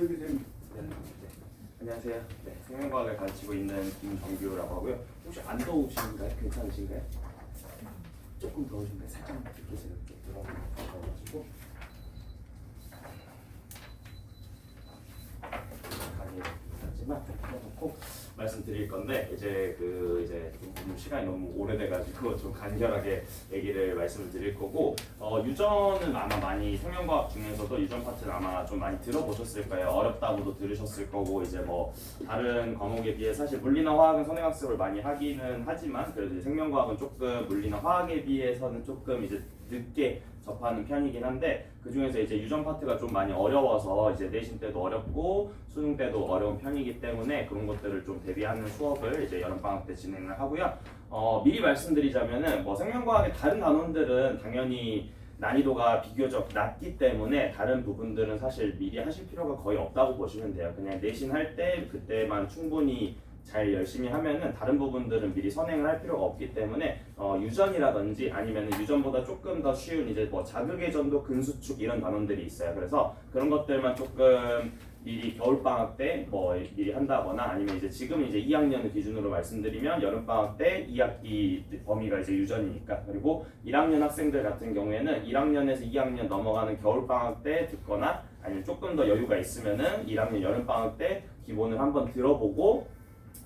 여기 좀 안녕하세요. 네, 생명과학을 가르치고 있는 김정규라고 하고요. 혹시 안 더우신가요? 괜찮으신가요? 조금 더우신가요? 살짝 이렇게 제가 이렇게 들어가지고 많이 하지만 꼭 말씀드릴 건데 이제 좀 시간이 너무 오래돼가지고 좀 간결하게 얘기를 말씀을 드릴 거고 유전은 아마 많이 생명과학 중에서도 유전 파트는 아마 좀 많이 들어보셨을 거예요. 어렵다고도 들으셨을 거고 이제 뭐 다른 과목에 비해 사실 물리나 화학은 선행학습을 많이 하기는 하지만 그래도 이제 생명과학은 조금 물리나 화학에 비해서는 조금 이제 늦게 접하는 편이긴 한데 그 중에서 이제 유전 파트가 좀 많이 어려워서 이제 내신 때도 어렵고 수능 때도 어려운 편이기 때문에 그런 것들을 좀 대비하는 수업을 이제 여름방학 때 진행을 하고요. 미리 말씀드리자면은 뭐 생명과학의 다른 단원들은 당연히 난이도가 비교적 낮기 때문에 다른 부분들은 사실 미리 하실 필요가 거의 없다고 보시면 돼요. 그냥 내신 할 때 그때만 충분히 잘 열심히 하면은 다른 부분들은 미리 선행을 할 필요가 없기 때문에 유전이라든지 아니면 유전보다 조금 더 쉬운 이제 뭐 자극의 전도 근수축 이런 단원들이 있어요. 그래서 그런 것들만 조금 미리 겨울방학 때 뭐 미리 한다거나 아니면 이제 지금 이제 2학년을 기준으로 말씀드리면 여름방학 때 2학기 범위가 이제 유전이니까 그리고 1학년 학생들 같은 경우에는 1학년에서 2학년 넘어가는 겨울방학 때 듣거나 아니면 조금 더 여유가 있으면은 1학년 여름방학 때 기본을 한번 들어보고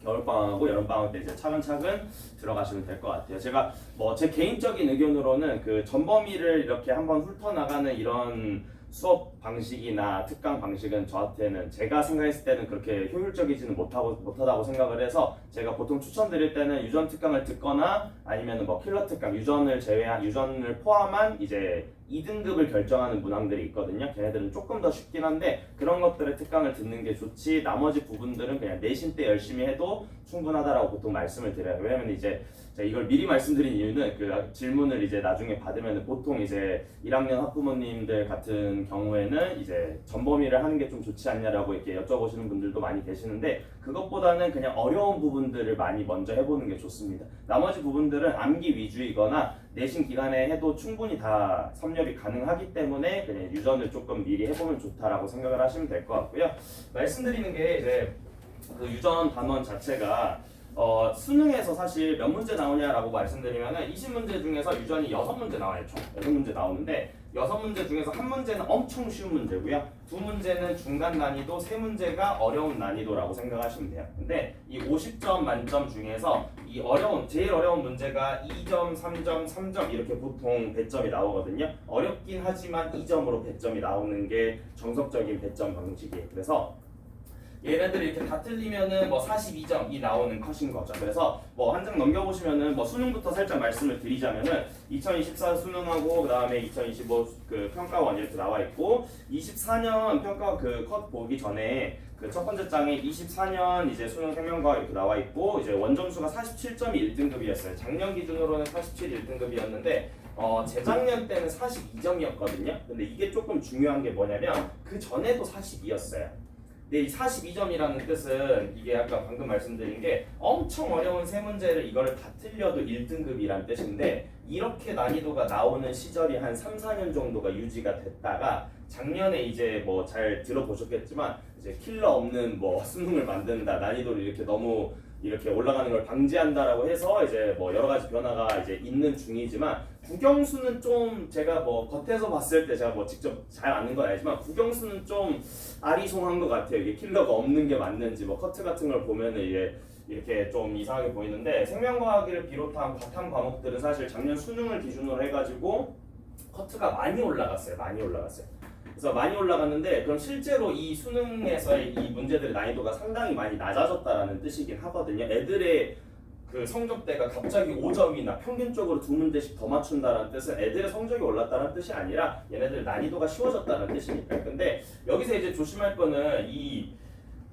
겨울방학하고 여름방학 때 이제 차근차근 들어가시면 될 것 같아요. 제가 뭐 제 개인적인 의견으로는 그 전범위를 이렇게 한번 훑어나가는 이런 수업 방식이나 특강 방식은 저한테는 제가 생각했을 때는 그렇게 효율적이지는 못하다고 생각을 해서 제가 보통 추천드릴 때는 유전 특강을 듣거나 아니면 뭐 킬러 특강, 유전을 포함한 이제 2등급을 결정하는 문항들이 있거든요. 걔네들은 조금 더 쉽긴 한데 그런 것들의 특강을 듣는 게 좋지 나머지 부분들은 그냥 내신 때 열심히 해도 충분하다라고 보통 말씀을 드려요. 왜냐면 이제 제가 이걸 미리 말씀드린 이유는 그 질문을 이제 나중에 받으면 보통 이제 1학년 학부모님들 같은 경우에는 이제 전범위를 하는 게 좀 좋지 않냐라고 이렇게 여쭤보시는 분들도 많이 계시는데 그것보다는 그냥 어려운 부분들을 많이 먼저 해보는 게 좋습니다. 나머지 부분들은 암기 위주이거나 내신 기간에 해도 충분히 다 섭렵이 가능하기 때문에 그냥 유전을 조금 미리 해보면 좋다라고 생각을 하시면 될 것 같고요. 말씀드리는 게 이제 그 유전 단원 자체가 수능에서 사실 몇 문제 나오냐라고 말씀드리면은 20문제 중에서 유전이 6문제 나와요. 총 6문제 나오는데 6문제 중에서 한 문제는 엄청 쉬운 문제고요. 2문제는 중간 난이도, 3문제가 어려운 난이도라고 생각하시면 돼요. 근데 이 50점 만점 중에서 이 제일 어려운 문제가 2점, 3점, 3점 이렇게 보통 배점이 나오거든요. 어렵긴 하지만 2점으로 배점이 나오는 게 정석적인 배점 방식이에요. 그래서 얘네들이 이렇게 다 틀리면은 뭐 42점이 나오는 컷인 거죠. 그래서 뭐 한 장 넘겨보시면은 뭐 수능부터 살짝 말씀을 드리자면은 2024 수능하고 그 다음에 2025 그 평가원 이렇게 나와 있고 24년 평가 그 컷 보기 전에 그 첫 번째 장에 24년 이제 수능 생명과학 이렇게 나와 있고 이제 원점수가 47점이 1등급이었어요. 작년 기준으로는 47 1등급이었는데 재작년 때는 42점이었거든요. 근데 이게 조금 중요한 게 뭐냐면 그 전에도 42였어요. 근데 이 42점이라는 뜻은 이게 아까 방금 말씀드린 게 엄청 어려운 세 문제를 이거를 다 틀려도 1등급이란 뜻인데 이렇게 난이도가 나오는 시절이 한 3, 4년 정도가 유지가 됐다가 작년에 이제 뭐 잘 들어보셨겠지만 이제 킬러 없는 뭐 수능을 만든다 난이도를 이렇게 너무 이렇게 올라가는 걸 방지한다라고 해서 이제 뭐 여러 가지 변화가 이제 있는 중이지만 국영수는 좀 제가 뭐 겉에서 봤을 때 제가 뭐 직접 잘 아는 건 아니지만 국영수는 좀 아리송한 것 같아요. 이게 킬러가 없는 게 맞는지 뭐 커트 같은 걸 보면은 이게 이렇게 좀 이상하게 보이는데 생명과학을 비롯한 바탕 과목들은 사실 작년 수능을 기준으로 해가지고 커트가 많이 올라갔어요. 그래서 많이 올라갔는데 그럼 실제로 이 수능에서의 이 문제들의 난이도가 상당히 많이 낮아졌다라는 뜻이긴 하거든요. 애들의 그 성적대가 갑자기 5점이나 평균적으로 2문제씩 더 맞춘다는 뜻은 애들의 성적이 올랐다는 뜻이 아니라 얘네들 난이도가 쉬워졌다는 뜻이니까요. 근데 여기서 이제 조심할 거는 이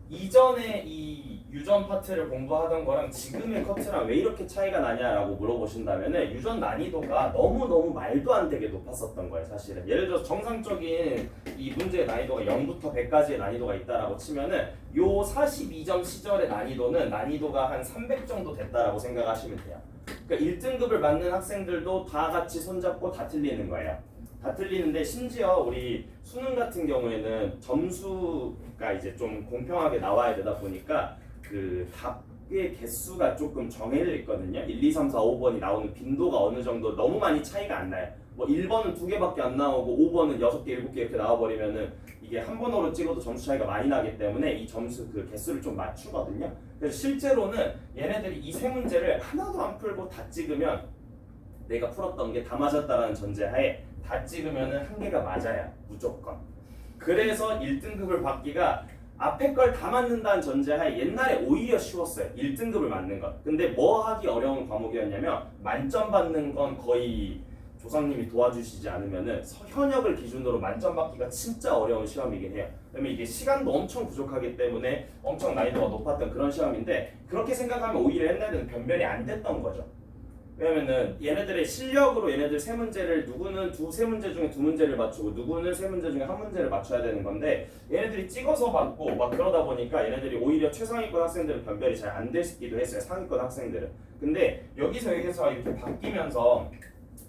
이전에 이 유전 파트를 공부하던 거랑 지금의 커트랑 왜 이렇게 차이가 나냐라고 물어보신다면은 유전 난이도가 너무너무 말도 안 되게 높았었던 거예요. 사실은 예를 들어서 정상적인 이 문제의 난이도가 0부터 100까지의 난이도가 있다라고 치면은 요 42점 시절의 난이도가 한 300 정도 됐다라고 생각하시면 돼요. 그러니까 1등급을 맞는 학생들도 다 같이 손잡고 다 틀리는 거예요. 다 틀리는데 심지어 우리 수능 같은 경우에는 점수가 이제 좀 공평하게 나와야 되다 보니까 그 답의 개수가 조금 정해져 있거든요. 1, 2, 3, 4, 5번이 나오는 빈도가 어느 정도 너무 많이 차이가 안 나요. 뭐 1번은 2개밖에 안 나오고 5번은 6개, 7개 이렇게 나와버리면은 이게 한 번으로 찍어도 점수 차이가 많이 나기 때문에 이 점수 그 개수를 좀 맞추거든요. 그래서 실제로는 얘네들이 이 세 문제를 하나도 안 풀고 다 찍으면 내가 풀었던 게 다 맞았다라는 전제하에 다 찍으면은 한 개가 맞아요. 무조건. 그래서 1등급을 받기가 앞에 걸 다 맞는다는 전제하에 옛날에 오히려 쉬웠어요. 1등급을 맞는 건. 근데 뭐 하기 어려운 과목이었냐면 만점 받는 건 거의 조상님이 도와주시지 않으면은 현역을 기준으로 만점 받기가 진짜 어려운 시험이긴 해요. 왜냐면 이게 시간도 엄청 부족하기 때문에 엄청 난이도가 높았던 그런 시험인데 그렇게 생각하면 오히려 옛날에는 변별이 안 됐던 거죠. 왜냐면은 얘네들의 실력으로 얘네들 세 문제를 누구는 세 문제 중에 두 문제를 맞추고 누구는 세 문제 중에 한 문제를 맞춰야 되는 건데 얘네들이 찍어서 받고 막 그러다 보니까 얘네들이 오히려 최상위권 학생들은 변별이 잘 안 됐기도 했어요. 상위권 학생들은. 근데 여기서 이렇게 바뀌면서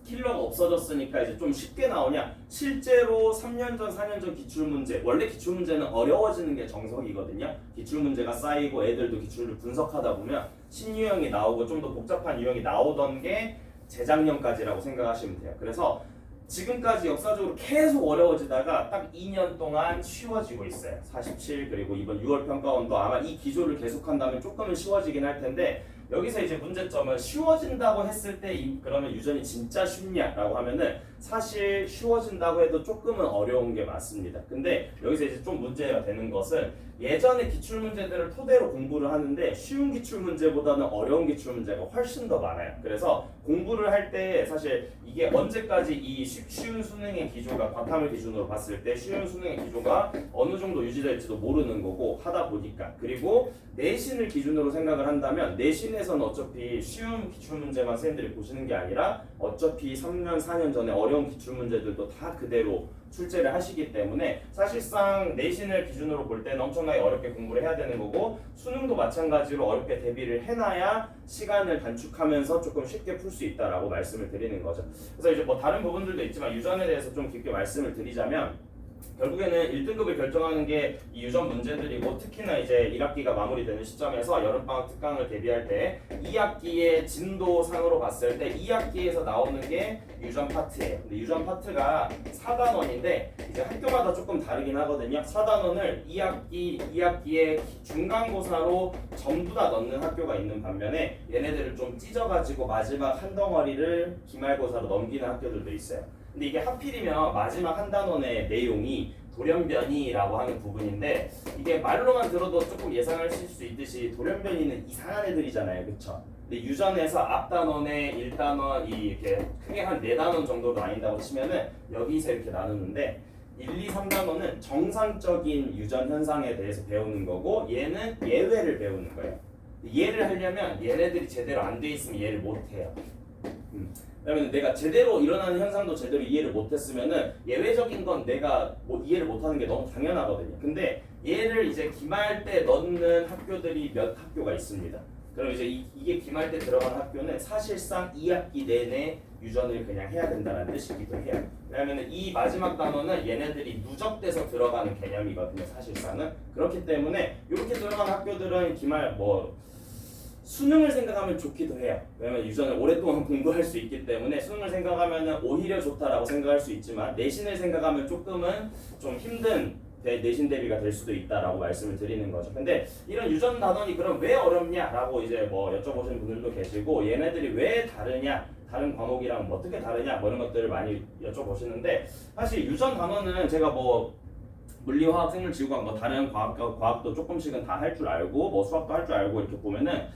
킬러가 없어졌으니까 이제 좀 쉽게 나오냐? 실제로 3년 전, 4년 전 기출문제, 원래 기출문제는 어려워지는 게 정석이거든요. 기출문제가 쌓이고 애들도 기출을 분석하다 보면 신유형이 나오고 좀 더 복잡한 유형이 나오던 게 재작년까지라고 생각하시면 돼요. 그래서 지금까지 역사적으로 계속 어려워지다가 딱 2년 동안 쉬워지고 있어요. 47 그리고 이번 6월 평가원도 아마 이 기조를 계속한다면 조금은 쉬워지긴 할 텐데 여기서 이제 문제점은 쉬워진다고 했을 때 그러면 유전이 진짜 쉽냐라고 하면은 사실 쉬워진다고 해도 조금은 어려운 게 맞습니다. 근데 여기서 이제 좀 문제가 되는 것은 예전에 기출문제들을 토대로 공부를 하는데 쉬운 기출문제보다는 어려운 기출문제가 훨씬 더 많아요. 그래서 공부를 할 때 사실 이게 언제까지 이 쉬운 수능의 기조가 바탕을 기준으로 봤을 때 쉬운 수능의 기조가 어느 정도 유지될지도 모르는 거고 하다 보니까 그리고 내신을 기준으로 생각을 한다면 내신에서는 어차피 쉬운 기출문제만 선생님들이 보시는 게 아니라 어차피 3년 4년 전에 어려운 기출문제들도 다 그대로 출제를 하시기 때문에 사실상 내신을 기준으로 볼 때는 엄청나게 어렵게 공부를 해야 되는 거고 수능도 마찬가지로 어렵게 대비를 해놔야 시간을 단축하면서 조금 쉽게 풀 수 있다라고 말씀을 드리는 거죠. 그래서 이제 뭐 다른 부분들도 있지만 유전에 대해서 좀 깊게 말씀을 드리자면 결국에는 1등급을 결정하는 게 이 유전 문제들이고 특히나 이제 1학기가 마무리되는 시점에서 여름방학 특강을 대비할 때 2학기의 진도상으로 봤을 때 2학기에서 나오는 게 유전 파트예요. 근데 유전 파트가 4단원인데 이제 학교마다 조금 다르긴 하거든요. 4단원을 2학기의 중간고사로 전부 다 넣는 학교가 있는 반면에 얘네들을 좀 찢어가지고 마지막 한 덩어리를 기말고사로 넘기는 학교들도 있어요. 근데 이게 하필이면 마지막 한 단원의 내용이 돌연변이라고 하는 부분인데 이게 말로만 들어도 조금 예상하실 수 있듯이 돌연변이는 이상한 애들이잖아요. 그쵸? 근데 유전에서 앞단원에 1단원 이렇게 크게 한 4단원 정도로 나뉜다고 치면은 여기서 이렇게 나누는데 1, 2, 3단원은 정상적인 유전 현상에 대해서 배우는 거고 얘는 예외를 배우는 거예요. 이해를 하려면 얘네들이 제대로 안 돼 있으면 이해를 못 해요. 왜냐면 내가 제대로 일어나는 현상도 제대로 이해를 못했으면은 예외적인 건 내가 뭐 이해를 못하는 게 너무 당연하거든요. 근데 얘를 이제 기말 때 넣는 학교들이 몇 학교가 있습니다. 그럼 이제 이게 기말 때 들어가는 학교는 사실상 2학기 내내 유전을 그냥 해야 된다는 뜻이기도 해요. 왜냐면 이 마지막 단원은 얘네들이 누적돼서 들어가는 개념이거든요. 사실상은 그렇기 때문에 이렇게 들어가는 학교들은 기말 뭐 수능을 생각하면 좋기도 해요. 왜냐면 유전을 오랫동안 공부할 수 있기 때문에 수능을 생각하면 오히려 좋다라고 생각할 수 있지만 내신을 생각하면 조금은 좀 힘든 내신 대비가 될 수도 있다라고 말씀을 드리는 거죠. 근데 이런 유전 단원이 그럼 왜 어렵냐라고 이제 뭐 여쭤보시는 분들도 계시고 얘네들이 왜 다르냐 다른 과목이랑 뭐 어떻게 다르냐 뭐 이런 것들을 많이 여쭤보시는데 사실 유전 단원은 제가 뭐 물리화학 생물지구과학 뭐 다른 과학도 조금씩은 다 할 줄 알고 뭐 수학도 할 줄 알고 이렇게 보면은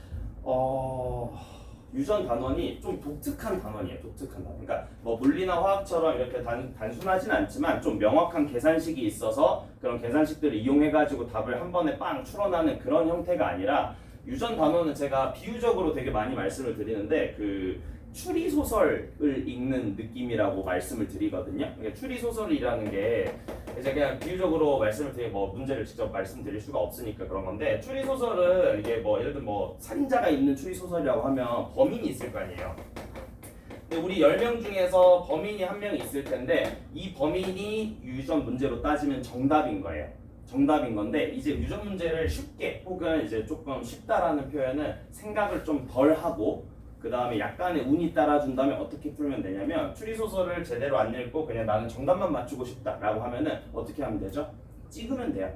유전 단원이 좀 독특한 단원이에요. 독특한 단원. 그러니까 뭐 물리나 화학처럼 이렇게 단순하진 않지만 좀 명확한 계산식이 있어서 그런 계산식들을 이용해가지고 답을 한 번에 빵 추론하는 그런 형태가 아니라 유전 단원은 제가 비유적으로 되게 많이 말씀을 드리는데 그 추리 소설을 읽는 느낌이라고 말씀을 드리거든요. 그러니까 추리 소설이라는 게 이제 그냥 비유적으로 말씀을 드리고 뭐 문제를 직접 말씀드릴 수가 없으니까 그런 건데 추리 소설은 이게 뭐 예를 들면 뭐 살인자가 있는 추리 소설이라고 하면 범인이 있을 거 아니에요. 근데 우리 10명 중에서 범인이 한 명 있을 텐데 이 범인이 유전 문제로 따지면 정답인 거예요. 정답인 건데 이제 유전 문제를 쉽게 혹은 이제 조금 쉽다라는 표현은 생각을 좀 덜 하고 그 다음에 약간의 운이 따라준다면 어떻게 풀면 되냐면 추리소설을 제대로 안 읽고 그냥 나는 정답만 맞추고 싶다라고 하면은 어떻게 하면 되죠? 찍으면 돼요.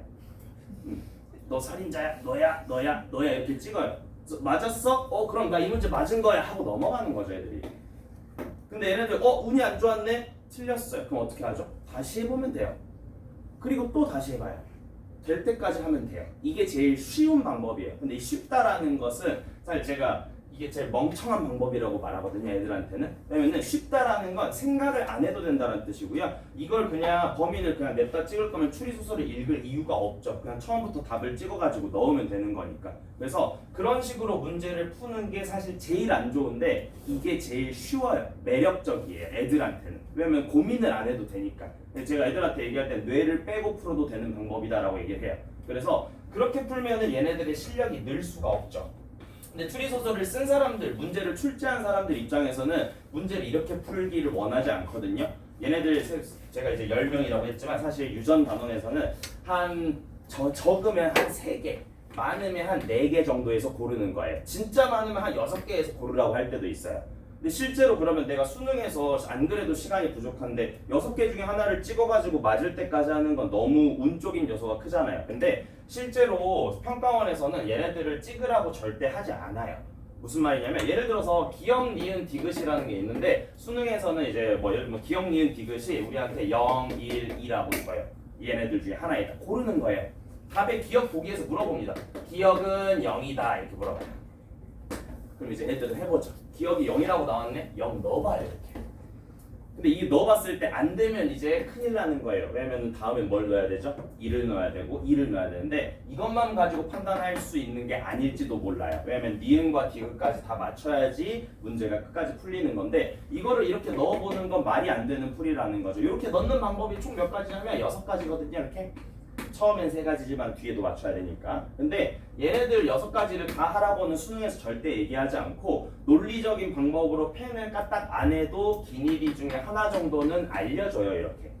너 살인자야? 너야 이렇게 찍어요. 맞았어? 그럼 나 이 문제 맞은 거야 하고 넘어가는 거죠 애들이. 근데 얘네들 운이 안 좋았네? 틀렸어요. 그럼 어떻게 하죠? 다시 해보면 돼요. 그리고 또 다시 해봐요. 될 때까지 하면 돼요. 이게 제일 쉬운 방법이에요. 근데 이 쉽다라는 것은 사실 제가 이게 제일 멍청한 방법이라고 말하거든요 애들한테는. 왜냐면 쉽다라는 건 생각을 안 해도 된다는 뜻이고요. 이걸 그냥 범인을 그냥 냅다 찍을 거면 추리소설을 읽을 이유가 없죠. 그냥 처음부터 답을 찍어가지고 넣으면 되는 거니까. 그래서 그런 식으로 문제를 푸는 게 사실 제일 안 좋은데 이게 제일 쉬워요. 매력적이에요 애들한테는. 왜냐면 고민을 안 해도 되니까. 제가 애들한테 얘기할 때 뇌를 빼고 풀어도 되는 방법이다라고 얘기를 해요. 그래서 그렇게 풀면은 얘네들의 실력이 늘 수가 없죠. 근데 추리소설을 쓴 사람들, 문제를 출제한 사람들 입장에서는 문제를 이렇게 풀기를 원하지 않거든요. 얘네들 제가 이제 10명이라고 했지만 사실 유전 단원에서는 적으면 한 3개, 많으면 한 4개 정도에서 고르는 거예요. 진짜 많으면 한 6개에서 고르라고 할 때도 있어요. 근데 실제로 그러면 내가 수능에서 안 그래도 시간이 부족한데 6개 중에 하나를 찍어가지고 맞을 때까지 하는 건 너무 운적인 요소가 크잖아요. 근데 실제로 평가원에서는 얘네들을 찍으라고 절대 하지 않아요. 무슨 말이냐면 예를 들어서 기역, 니은, 디귿이라는 게 있는데 수능에서는 이제 뭐 예를 들면 기역, 니은, 디귿이 우리한테 0, 1, 2라고 있어요. 얘네들 중에 하나이다. 고르는 거예요. 답의 기역 보기에서 물어봅니다. 기역은 0이다 이렇게 물어봐요. 그럼 이제 애들은 해보죠. 기억이 0이라고 나왔네? 0 넣어봐요 이렇게. 근데 이 넣어봤을 때 안 되면 이제 큰일 나는 거예요. 왜냐면 다음엔 뭘 넣어야 되죠? 1을 넣어야 되고 2를 넣어야 되는데 이것만 가지고 판단할 수 있는 게 아닐지도 몰라요. 왜냐면 니은과 디귿까지 다 맞춰야지 문제가 끝까지 풀리는 건데 이거를 이렇게 넣어보는 건 말이 안 되는 풀이라는 거죠. 이렇게 넣는 방법이 총 몇 가지냐면 6가지거든요. 이렇게. 처음엔 3가지지만 뒤에도 맞춰야 되니까. 근데 얘네들 6가지를 다 하라고는 수능에서 절대 얘기하지 않고 논리적인 방법으로 펜을 까딱 안 해도 기니리 중에 하나 정도는 알려줘요 이렇게.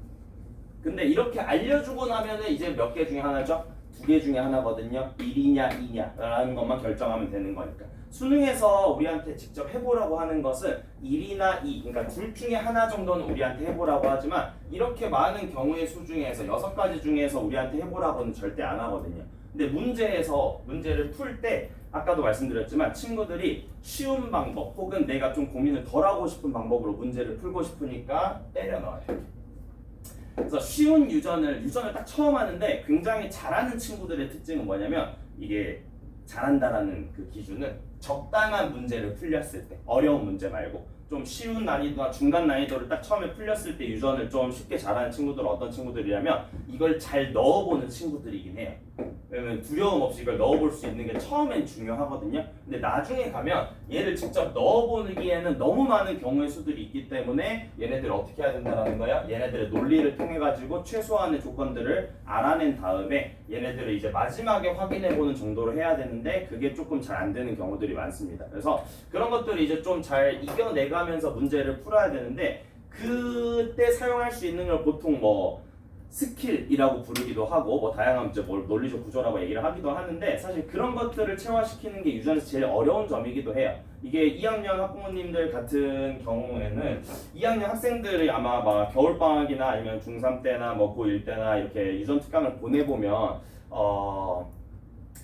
근데 이렇게 알려주고 나면은 이제 몇 개 중에 하나죠? 2개 중에 하나거든요. 1이냐 2냐 라는 것만 결정하면 되는 거니까. 수능에서 우리한테 직접 해보라고 하는 것은 1이나 2, 그러니까 둘 중에 하나 정도는 우리한테 해보라고 하지만 이렇게 많은 경우의 수 중에서 6가지 중에서 우리한테 해보라고는 절대 안 하거든요. 근데 문제를 풀 때 아까도 말씀드렸지만 친구들이 쉬운 방법 혹은 내가 좀 고민을 덜 하고 싶은 방법으로 문제를 풀고 싶으니까 때려 넣어요. 그래서 쉬운 유전을 딱 처음 하는데 굉장히 잘하는 친구들의 특징은 뭐냐면 이게 잘한다라는 그 기준은 적당한 문제를 풀렸을 때 어려운 문제 말고 좀 쉬운 난이도나 중간 난이도를 딱 처음에 풀렸을 때 유전을 좀 쉽게 잘하는 친구들은 어떤 친구들이냐면 이걸 잘 넣어보는 친구들이긴 해요. 왜냐면 두려움 없이 이걸 넣어볼 수 있는 게 처음엔 중요하거든요. 근데 나중에 가면 얘를 직접 넣어보기에는 너무 많은 경우의 수들이 있기 때문에 얘네들 어떻게 해야 된다는 거야? 얘네들의 논리를 통해 가지고 최소한의 조건들을 알아낸 다음에 얘네들을 이제 마지막에 확인해보는 정도로 해야 되는데 그게 조금 잘 안 되는 경우들이 많습니다. 그래서 그런 것들을 이제 좀 잘 이겨내가면서 문제를 풀어야 되는데 그때 사용할 수 있는 걸 보통 뭐 스킬이라고 부르기도 하고 뭐 다양한 이제 뭘 논리적 구조라고 얘기를 하기도 하는데 사실 그런 것들을 체화시키는 게 유전에서 제일 어려운 점이기도 해요. 이게 2학년 학부모님들 같은 경우에는 2학년 학생들이 아마 막 겨울방학이나 아니면 중3 때나 뭐 고1 때나 이렇게 유전 특강을 보내보면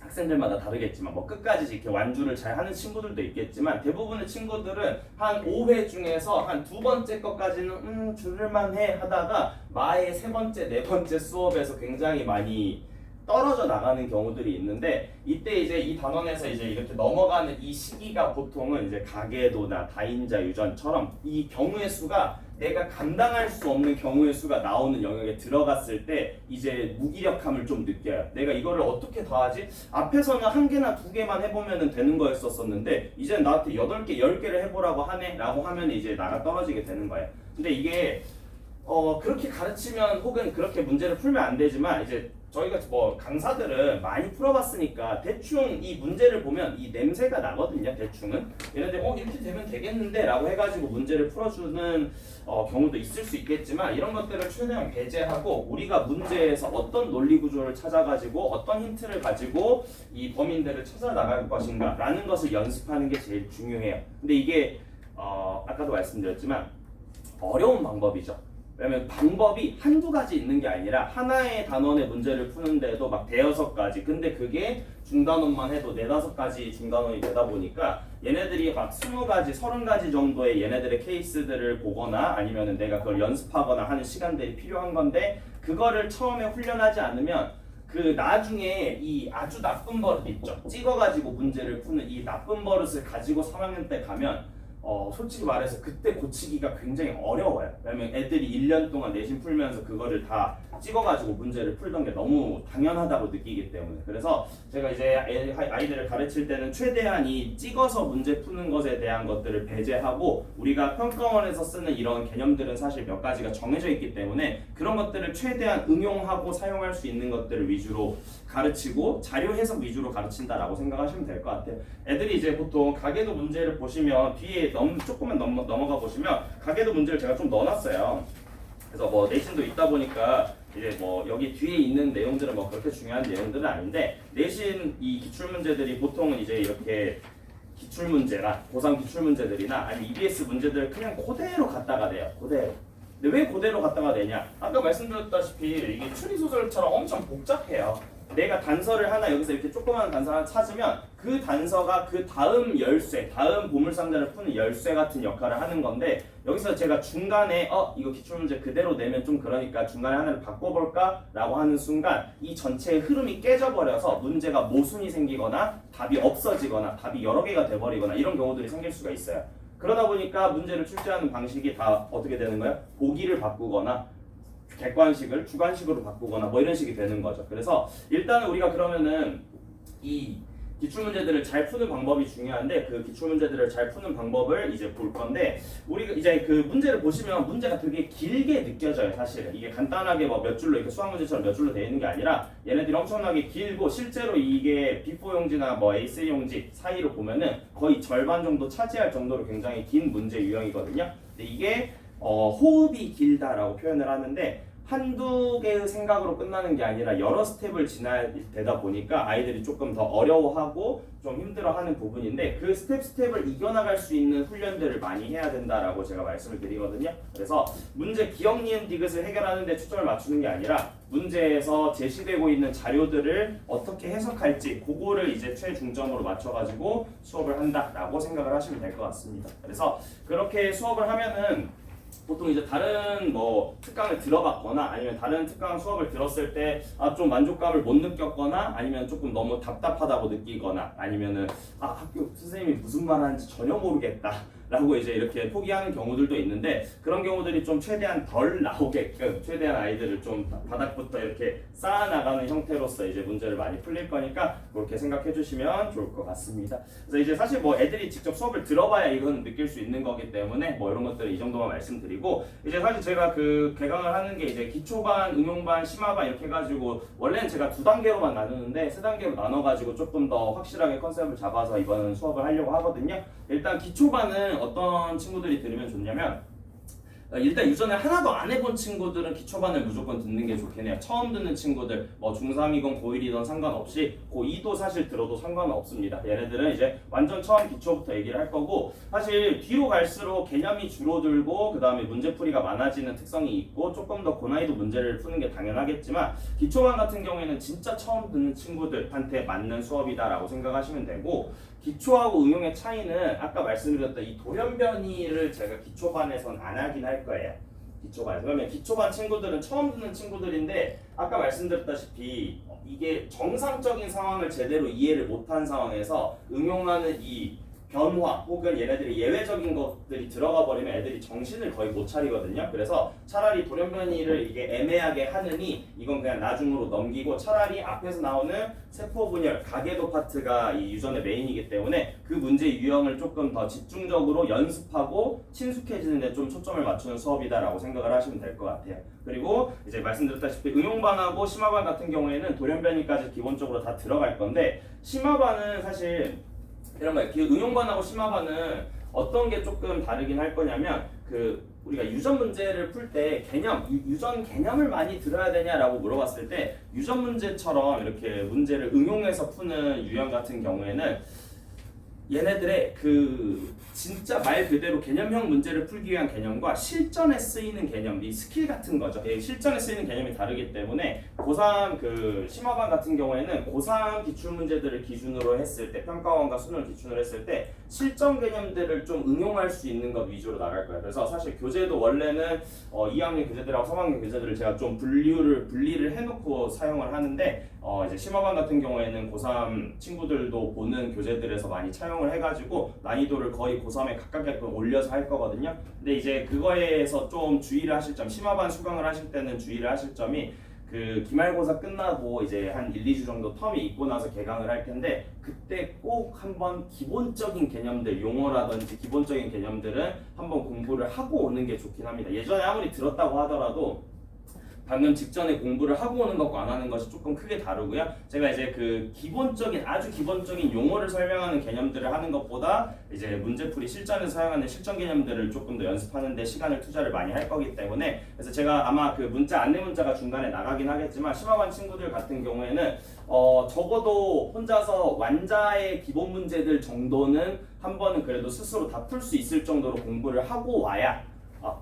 학생들마다 다르겠지만 뭐 끝까지 이렇게 완주를 잘 하는 친구들도 있겠지만 대부분의 친구들은 한 5회 중에서 한 2번째 것까지는 줄을만해 하다가 마의 3번째, 4번째 수업에서 굉장히 많이 떨어져 나가는 경우들이 있는데 이때 이제 이 단원에서 이제 이렇게 넘어가는 이 시기가 보통은 이제 가계도나 다인자 유전처럼 이 경우의 수가 내가 감당할 수 없는 경우의 수가 나오는 영역에 들어갔을 때 이제 무기력함을 좀 느껴요. 내가 이거를 어떻게 다 하지? 앞에서는 1개나 2개만 해보면 되는 거였었는데 이제는 나한테 8개, 10개를 해보라고 하네 라고 하면 이제 나가 떨어지게 되는 거예요. 근데 이게 그렇게 가르치면 혹은 그렇게 문제를 풀면 안 되지만 이제 저희가 뭐 강사들은 많이 풀어봤으니까 대충 이 문제를 보면 이 냄새가 나거든요. 대충은 얘네들 이렇게 되면 되겠는데 라고 해가지고 문제를 풀어주는 경우도 있을 수 있겠지만 이런 것들을 최대한 배제하고 우리가 문제에서 어떤 논리 구조를 찾아가지고 어떤 힌트를 가지고 이 범인들을 찾아 나갈 것인가 라는 것을 연습하는 게 제일 중요해요. 근데 이게 아까도 말씀드렸지만 어려운 방법이죠. 왜냐면 방법이 한두 가지 있는 게 아니라 하나의 단원의 문제를 푸는데도 막 대여섯 가지, 근데 그게 중단원만 해도 네다섯 가지 중단원이 되다 보니까 얘네들이 막 20가지, 30가지 정도의 얘네들의 케이스들을 보거나 아니면은 내가 그걸 연습하거나 하는 시간들이 필요한 건데 그거를 처음에 훈련하지 않으면 그 나중에 이 아주 나쁜 버릇 있죠. 찍어가지고 문제를 푸는 이 나쁜 버릇을 가지고 3학년 때 가면 솔직히 말해서 그때 고치기가 굉장히 어려워요. 왜냐면 애들이 1년 동안 내신 풀면서 그거를 다 찍어가지고 문제를 풀던 게 너무 당연하다고 느끼기 때문에. 그래서 제가 이제 아이들을 가르칠 때는 최대한 이 찍어서 문제 푸는 것에 대한 것들을 배제하고 우리가 평가원에서 쓰는 이런 개념들은 사실 몇 가지가 정해져 있기 때문에 그런 것들을 최대한 응용하고 사용할 수 있는 것들을 위주로 가르치고 자료 해석 위주로 가르친다라고 생각하시면 될 것 같아요. 애들이 이제 보통 가계도 문제를 보시면 뒤에 조금만 넘어가 보시면 가계도 문제를 제가 좀 넣어놨어요. 그래서 뭐 내신도 있다 보니까 이제 뭐 여기 뒤에 있는 내용들은 뭐 그렇게 중요한 내용들은 아닌데 내신 이 기출 문제들이 보통은 이제 이렇게 기출 문제나 고3 기출 문제들이나 아니면 EBS 문제들을 그냥 그대로 갖다가 내요. 그대로. 근데 왜 그대로 갖다가 내냐? 아까 말씀드렸다시피 이게 추리 소설처럼 엄청 복잡해요. 내가 단서를 하나 여기서 이렇게 조그마한 단서 하나 찾으면 그 단서가 그 다음 열쇠, 다음 보물상자를 푸는 열쇠 같은 역할을 하는 건데 여기서 제가 중간에 이거 기출문제 그대로 내면 좀 그러니까 중간에 하나를 바꿔볼까? 라고 하는 순간 이 전체의 흐름이 깨져버려서 문제가 모순이 생기거나 답이 없어지거나 답이 여러 개가 돼버리거나 이런 경우들이 생길 수가 있어요. 그러다 보니까 문제를 출제하는 방식이 다 어떻게 되는 거예요? 보기를 바꾸거나 객관식을 주관식으로 바꾸거나 뭐 이런 식이 되는 거죠. 그래서 일단은 우리가 그러면은 이 기출문제들을 잘 푸는 방법이 중요한데 그 기출문제들을 잘 푸는 방법을 이제 볼 건데 우리가 이제 그 문제를 보시면 문제가 되게 길게 느껴져요. 사실은 이게 간단하게 뭐 몇 줄로 이렇게 수학 문제처럼 몇 줄로 되어 있는 게 아니라 얘네들이 엄청나게 길고 실제로 이게 B4 용지나 뭐 A3 용지 사이로 보면은 거의 절반 정도 차지할 정도로 굉장히 긴 문제 유형이거든요. 근데 이게 호흡이 길다라고 표현을 하는데 한두 개의 생각으로 끝나는 게 아니라 여러 스텝을 지나야 되다 보니까 아이들이 조금 더 어려워하고 좀 힘들어하는 부분인데 그 스텝을 이겨나갈 수 있는 훈련들을 많이 해야 된다라고 제가 말씀을 드리거든요. 그래서 문제 기억, 니은, 디귿을 해결하는 데 초점을 맞추는 게 아니라 문제에서 제시되고 있는 자료들을 어떻게 해석할지 그거를 이제 최중점으로 맞춰가지고 수업을 한다라고 생각을 하시면 될 것 같습니다. 그래서 그렇게 수업을 하면은 보통 이제 다른 뭐 특강을 들어봤거나 아니면 다른 특강 수업을 들었을 때 좀 만족감을 못 느꼈거나 아니면 조금 너무 답답하다고 느끼거나 아니면은 학교 선생님이 무슨 말 하는지 전혀 모르겠다 라고 이제 이렇게 포기하는 경우들도 있는데 그런 경우들이 좀 최대한 덜 나오게끔 최대한 아이들을 좀 바닥부터 이렇게 쌓아나가는 형태로서 이제 문제를 많이 풀릴 거니까 그렇게 생각해 주시면 좋을 것 같습니다. 그래서 이제 사실 뭐 애들이 직접 수업을 들어봐야 이건 느낄 수 있는 거기 때문에 뭐 이런 것들을 이 정도만 말씀드리고 이제 사실 제가 그 개강을 하는 게 이제 기초반, 응용반, 심화반 이렇게 해가지고 원래는 제가 2단계로만 나누는데 3단계로 나눠가지고 조금 더 확실하게 컨셉을 잡아서 이번 수업을 하려고 하거든요. 일단 기초반은 어떤 친구들이 들으면 좋냐면 일단 유전을 하나도 안 해본 친구들은 기초반을 무조건 듣는 게 좋겠네요. 처음 듣는 친구들 뭐 중3이건 고1이든 상관없이 고2도 사실 들어도 상관은 없습니다. 얘네들은 이제 완전 처음 기초부터 얘기를 할 거고 사실 뒤로 갈수록 개념이 줄어들고 그 다음에 문제풀이가 많아지는 특성이 있고 조금 더 고난이도 문제를 푸는 게 당연하겠지만 기초반 같은 경우에는 진짜 처음 듣는 친구들한테 맞는 수업이다라고 생각하시면 되고 기초하고 응용의 차이는 아까 말씀드렸던 이 돌연변이를 제가 기초반에선 안 하긴 할 거예요. 기초반에서. 그러면 기초반 친구들은 처음 듣는 친구들인데 아까 말씀드렸다시피 이게 정상적인 상황을 제대로 이해를 못한 상황에서 응용하는 이 변화 혹은 얘네들이 예외적인 것들이 들어가 버리면 애들이 정신을 거의 못 차리거든요. 그래서 차라리 돌연변이를 이게 애매하게 하느니 이건 그냥 나중으로 넘기고 차라리 앞에서 나오는 세포 분열, 가계도 파트가 이 유전의 메인이기 때문에 그 문제 유형을 조금 더 집중적으로 연습하고 친숙해지는 데 좀 초점을 맞추는 수업이다라고 생각을 하시면 될 것 같아요. 그리고 이제 말씀드렸다시피 응용반하고 심화반 같은 경우에는 돌연변이까지 기본적으로 다 들어갈 건데 심화반은 사실 이런 거예요. 응용반하고 심화반은 어떤 게 조금 다르긴 할 거냐면 우리가 유전 문제를 풀 때 유전 개념을 많이 들어야 되냐라고 물어봤을 때 유전 문제처럼 이렇게 문제를 응용해서 푸는 유형 같은 경우에는 얘네들의 진짜 말 그대로 개념형 문제를 풀기 위한 개념과 실전에 쓰이는 개념, 이 스킬 같은 거죠. 실전에 쓰이는 개념이 다르기 때문에 고3 심화반 같은 경우에는 고3 기출 문제들을 기준으로 했을 때 평가원과 수능을 기준으로 했을 때 실전 개념들을 좀 응용할 수 있는 것 위주로 나갈 거예요. 그래서 사실 교재도 원래는 2학년 교재들하고 3학년 교재들을 제가 좀 분리를 해놓고 사용을 하는데 이제 심화반 같은 경우에는 고3 친구들도 보는 교재들에서 많이 차용을 해가지고 난이도를 거의 고3에 가깝게끔 올려서 할 거거든요. 근데 이제 그거에서 좀 주의를 하실 점, 심화반 수강을 하실 때는 주의를 하실 점이 기말고사 끝나고 이제 한 1, 2주 정도 텀이 있고 나서 개강을 할 텐데 그때 꼭 한번 기본적인 개념들, 용어라든지 기본적인 개념들은 한번 공부를 하고 오는 게 좋긴 합니다. 예전에 아무리 들었다고 하더라도 방금 직전에 공부를 하고 오는 것과 안 하는 것이 조금 크게 다르고요. 제가 이제 아주 기본적인 용어를 설명하는 개념들을 하는 것보다 이제 문제풀이 실전에서 사용하는 실전 개념들을 조금 더 연습하는 데 시간을 투자를 많이 할 거기 때문에 그래서 제가 아마 안내 문자가 중간에 나가긴 하겠지만 심화반 친구들 같은 경우에는 적어도 혼자서 완자의 기본 문제들 정도는 한 번은 그래도 스스로 다 풀 수 있을 정도로 공부를 하고 와야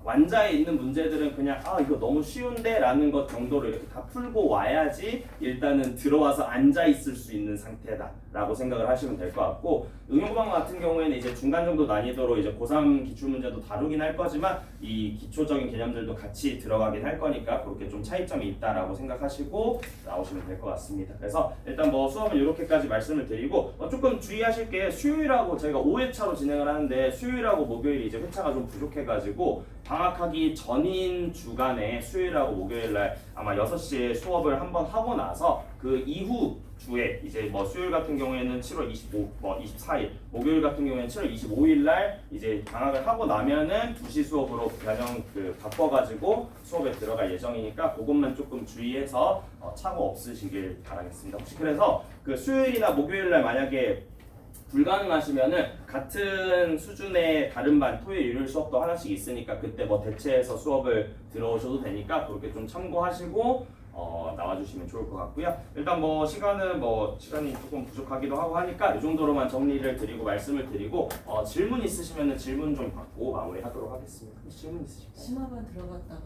완자에 있는 문제들은 그냥 이거 너무 쉬운데 라는 것 정도로 이렇게 다 풀고 와야지 일단은 들어와서 앉아 있을 수 있는 상태다 라고 생각을 하시면 될 것 같고 응용반 같은 경우에는 이제 중간 정도 난이도로 이제 고3 기출 문제도 다루긴 할 거지만 이 기초적인 개념들도 같이 들어가긴 할 거니까 그렇게 좀 차이점이 있다라고 생각하시고 나오시면 될 것 같습니다. 그래서 일단 수업은 이렇게까지 말씀을 드리고 조금 주의하실 게 수요일하고 저희가 5회차로 진행을 하는데 수요일하고 목요일이 이제 회차가 좀 부족해가지고 방학하기 전인 주간에 수요일하고 목요일날 아마 6시에 수업을 한번 하고 나서 그 이후 주에 이제 수요일 같은 경우에는 7월 24일, 목요일 같은 경우에는 7월 25일 날 이제 방학을 하고 나면은 2시 수업으로 변형 바꿔가지고 수업에 들어갈 예정이니까 그것만 조금 주의해서 착오 없으시길 바라겠습니다. 혹시 그래서 수요일이나 목요일 날 만약에 불가능하시면은 같은 수준의 다른 반 토요일 일요일 수업도 하나씩 있으니까 그때 대체해서 수업을 들어오셔도 되니까 그렇게 좀 참고하시고 나와주시면 좋을 것 같고요. 일단 시간이 조금 부족하기도 하고 하니까 이 정도로만 정리를 드리고 말씀을 드리고 질문 있으시면은 질문 좀 받고 마무리하도록 하겠습니다. 질문 있으실까요? 심화반 들어갔다가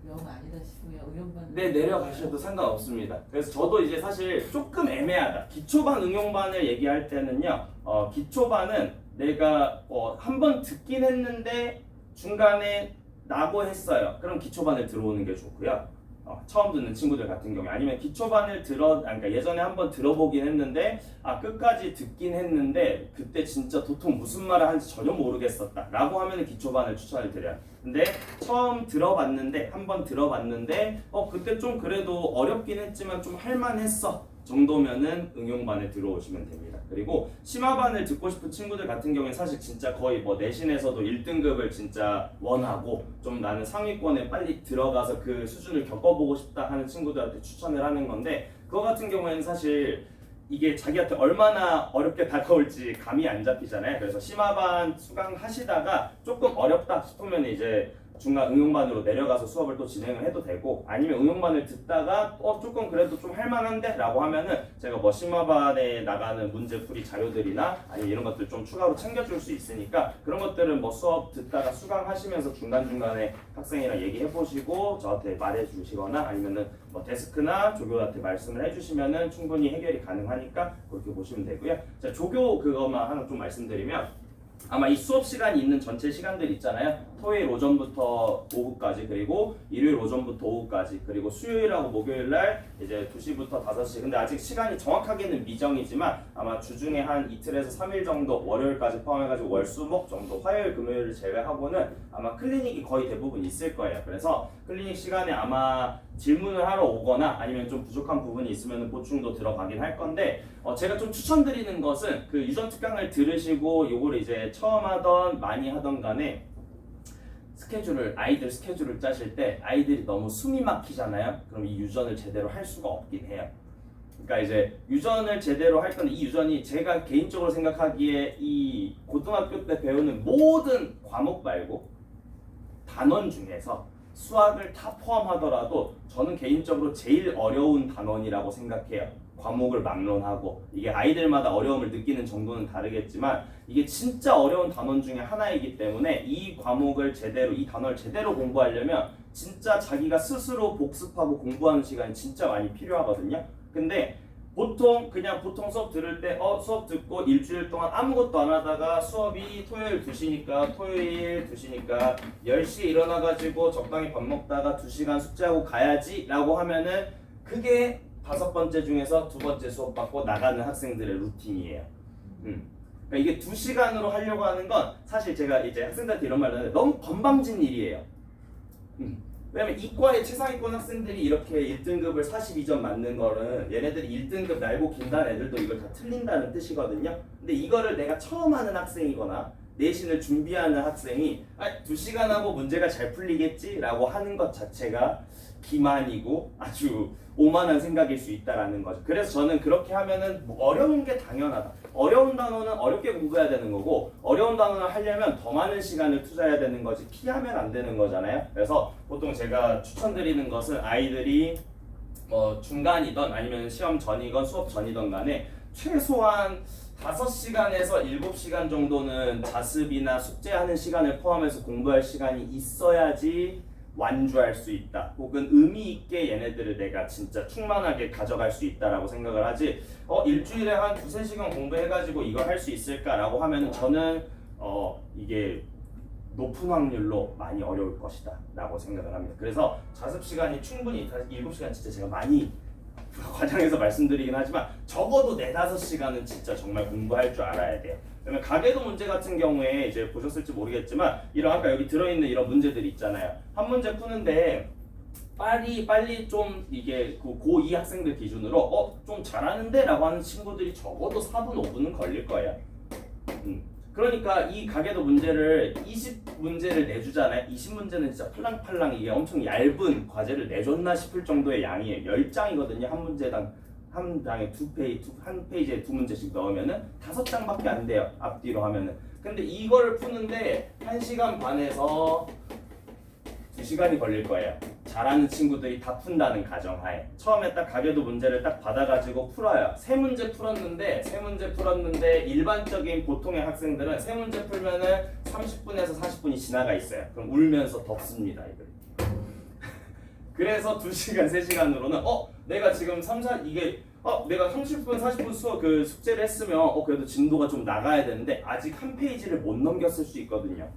영 아니다 싶으면 응용반 네, 내려가셔도 상관없습니다. 그래서 저도 이제 사실 조금 애매하다. 기초반 응용반을 얘기할 때는요. 기초반은 내가 한번 듣긴 했는데 중간에 나고 했어요. 그럼 기초반을 들어오는 게 좋고요. 처음 듣는 친구들 같은 경우에 아니면 기초반을 그러니까 예전에 한번 들어보긴 했는데 끝까지 듣긴 했는데 그때 진짜 도통 무슨 말을 하는지 전혀 모르겠었다 라고 하면 기초반을 추천을 드려요. 근데 처음 들어봤는데 한번 들어봤는데 그때 좀 그래도 어렵긴 했지만 좀 할만했어 정도면은 응용반에 들어오시면 됩니다. 그리고 심화반을 듣고 싶은 친구들 같은 경우에 사실 진짜 거의 내신에서도 1등급을 진짜 원하고 좀 나는 상위권에 빨리 들어가서 그 수준을 겪어보고 싶다 하는 친구들한테 추천을 하는 건데 그거 같은 경우에는 사실 이게 자기한테 얼마나 어렵게 다가올지 감이 안 잡히잖아요. 그래서 심화반 수강하시다가 조금 어렵다 싶으면 이제 중간 응용반으로 내려가서 수업을 또 진행을 해도 되고 아니면 응용반을 듣다가 조금 그래도 좀 할만한데? 라고 하면은 제가 심화반에 나가는 문제풀이 자료들이나 아니면 이런 것들 좀 추가로 챙겨줄 수 있으니까 그런 것들은 수업 듣다가 수강하시면서 중간중간에 학생이랑 얘기해보시고 저한테 말해주시거나 아니면은 데스크나 조교한테 말씀을 해주시면은 충분히 해결이 가능하니까 그렇게 보시면 되고요. 자, 조교 그것만 하나 좀 말씀드리면 아마 이 수업 시간이 있는 전체 시간들 있잖아요. 토요일 오전부터 오후까지, 그리고 일요일 오전부터 오후까지, 그리고 수요일하고 목요일 날 이제 2시부터 5시. 근데 아직 시간이 정확하게는 미정이지만 아마 주중에 한 이틀에서 3일 정도, 월요일까지 포함해가지고 월, 수, 목 정도, 화요일, 금요일을 제외하고는 아마 클리닉이 거의 대부분 있을 거예요. 그래서 클리닉 시간에 아마 질문을 하러 오거나 아니면 좀 부족한 부분이 있으면 보충도 들어가긴 할 건데, 제가 좀 추천드리는 것은 그 유전 특강을 들으시고 요거를 이제 처음 하던 많이 하던 간에 아이들 스케줄을 짜실 때 아이들이 너무 숨이 막히잖아요. 그럼 이 유전을 제대로 할 수가 없긴 해요. 그러니까 이제 유전을 제대로 할 건데, 이 유전이 제가 개인적으로 생각하기에 이 고등학교 때 배우는 모든 과목 말고 단원 중에서 수학을 다 포함하더라도 저는 개인적으로 제일 어려운 단원이라고 생각해요. 과목을 막론하고, 이게 아이들마다 어려움을 느끼는 정도는 다르겠지만 이게 진짜 어려운 단원 중에 하나이기 때문에 이 과목을 제대로, 이 단원을 제대로 공부하려면 진짜 자기가 스스로 복습하고 공부하는 시간이 진짜 많이 필요하거든요. 근데 보통 수업 들을 때 수업 듣고 일주일 동안 아무것도 안 하다가 수업이 토요일 2시니까 10시에 일어나가지고 적당히 밥 먹다가 2시간 숙제하고 가야지 라고 하면은 그게 5번째 중에서 2번째 수업 받고 나가는 학생들의 루틴이에요. 그러니까 이게 2시간으로 하려고 하는 건 사실 제가 이제 학생들한테 이런 말을 하는데 너무 건방진 일이에요. 왜냐면 이과의 최상위권 학생들이 이렇게 1등급을 42점 맞는 거는 얘네들이 1등급 날고 긴다는 애들도 이걸 다 틀린다는 뜻이거든요. 근데 이거를 내가 처음 하는 학생이거나 내신을 준비하는 학생이 2시간 하고 문제가 잘 풀리겠지 라고 하는 것 자체가 기만이고 아주 오만한 생각일 수 있다라는 거죠. 그래서 저는 그렇게 하면은 어려운 게 당연하다. 어려운 단어는 어렵게 공부해야 되는 거고, 어려운 단어를 하려면 더 많은 시간을 투자해야 되는 거지 피하면 안 되는 거잖아요. 그래서 보통 제가 추천드리는 것은 아이들이 중간이던 아니면 시험 전이건 수업 전이던 간에 최소한 5시간에서 7시간 정도는 자습이나 숙제하는 시간을 포함해서 공부할 시간이 있어야지 완주할 수 있다, 혹은 의미 있게 얘네들을 내가 진짜 충만하게 가져갈 수 있다라고 생각을 하지, 일주일에 한 2-3시간 공부해가지고 이걸 할 수 있을까라고 하면 저는 이게 높은 확률로 많이 어려울 것이다 라고 생각을 합니다. 그래서 자습 시간이 충분히 7시간 진짜 제가 많이 과장해서 말씀드리긴 하지만 적어도 4-5시간은 진짜 정말 공부할 줄 알아야 돼요. 그러면 가계도 문제 같은 경우에 이제 보셨을지 모르겠지만 이런 아까 여기 들어있는 이런 문제들 있잖아요. 한 문제 푸는데 빨리 좀 이게 고2 학생들 기준으로 좀 잘하는데 라고 하는 친구들이 적어도 4분 5분은 걸릴 거예요. 그러니까 이 가계도 문제를 20문제를 내주잖아요. 20문제는 진짜 팔랑팔랑 이게 엄청 얇은 과제를 내줬나 싶을 정도의 양이에요. 10장이거든요. 한 장에 한 페이지에 2문제씩 넣으면은 5장밖에 안 돼요. 앞뒤로 하면은. 근데 이거를 푸는데 1시간 반에서 2시간이 걸릴 거예요. 잘하는 친구들이 다 푼다는 가정하에. 처음에 딱 가계도 문제를 딱 받아가지고 풀어요. 3문제 풀었는데 일반적인 보통의 학생들은 3문제 풀면은 30분에서 40분이 지나가 있어요. 그럼 울면서 덮습니다, 이들. 그래서 2시간, 3시간으로는 내가 지금 내가 30분, 40분 숙제를 했으면 그래도 진도가 좀 나가야 되는데 아직 한 페이지를 못 넘겼을 수 있거든요.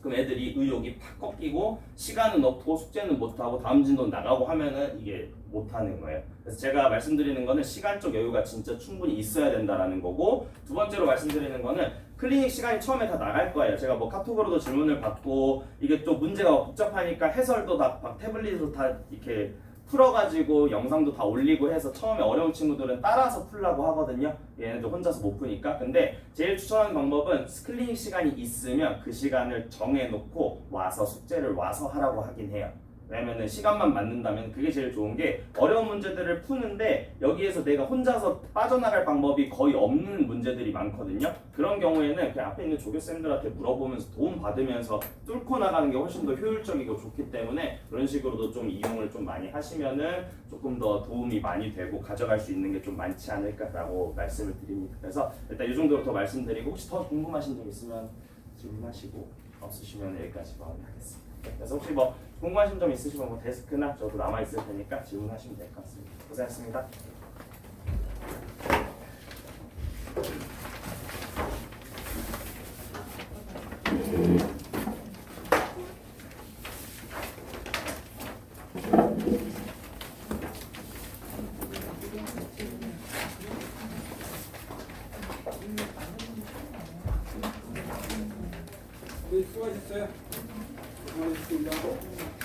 그럼 애들이 의욕이 팍 꺾이고 시간은 없고 숙제는 못하고 다음 진도 나가고 하면은 이게 못하는 거예요. 그래서 제가 말씀드리는 거는 시간적 여유가 진짜 충분히 있어야 된다라는 거고, 두 번째로 말씀드리는 거는 클리닉 시간이 처음에 다 나갈 거예요. 제가 뭐 카톡으로도 질문을 받고 이게 또 문제가 복잡하니까 해설도 다 태블릿으로 다 이렇게 풀어가지고 영상도 다 올리고 해서 처음에 어려운 친구들은 따라서 풀라고 하거든요. 얘네들 혼자서 못 푸니까. 근데 제일 추천하는 방법은 클리닉 시간이 있으면 그 시간을 정해놓고 와서 숙제를 와서 하라고 하긴 해요. 왜냐면은 시간만 맞는다면 그게 제일 좋은 게, 어려운 문제들을 푸는데 여기에서 내가 혼자서 빠져나갈 방법이 거의 없는 문제들이 많거든요. 그런 경우에는 그냥 앞에 있는 조교쌤들한테 물어보면서 도움 받으면서 뚫고 나가는 게 훨씬 더 효율적이고 좋기 때문에 그런 식으로도 좀 이용을 좀 많이 하시면은 조금 더 도움이 많이 되고 가져갈 수 있는 게 좀 많지 않을까라고 말씀을 드립니다. 그래서 일단 이 정도로 더 말씀드리고, 혹시 더 궁금하신 점 있으면 질문하시고, 없으시면 여기까지 마무리하겠습니다. 그래서 혹시 뭐 궁금하신 점 있으시면 뭐 데스크나 저도 남아 있을 테니까 질문하시면 될 것 같습니다. 고생하셨습니다. 네, 수고하셨어요. 수고하셨습니다.